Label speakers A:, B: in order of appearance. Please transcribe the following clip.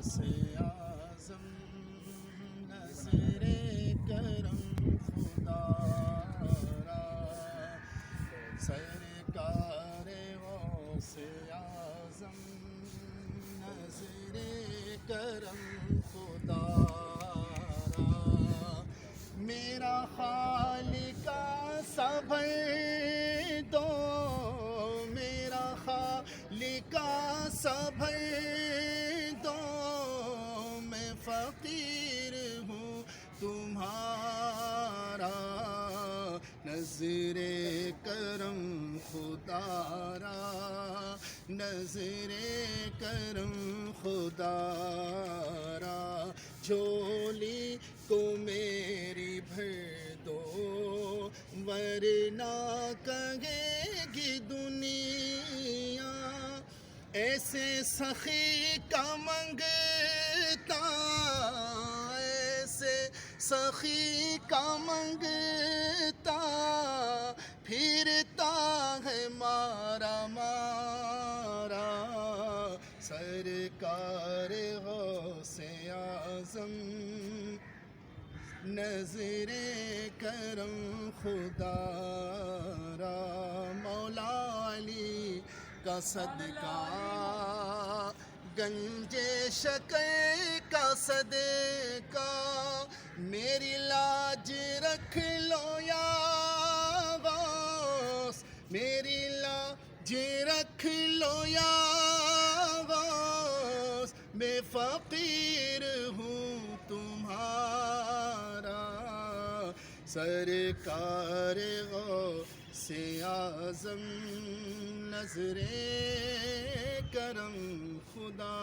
A: سے اعظم نظر کرم خدا را سرکار غوث اعظم نظر کرم خدا را میرا خالق صبر دو میرا خالق صبر دو میں فقیر ہوں تمہارا نظر کرم خدا را نظر کرم خدا را جھولی کو میری بھر دو ورنہ کہے گی دنیا ایسے سخی کا منگتا ایسے سخی کا منگتا پھرتا ہے مارا مارا سرکار غوث اعظم نظر کرم خدا را مولا علی کا صدقہ گنج شکر کا صدقہ میری لاج رکھ لو یا غوث میری لاج رکھ لو یا غوث میں فقیر ہوں تمہارا سرکار غوث اعظم نظر کرم خدا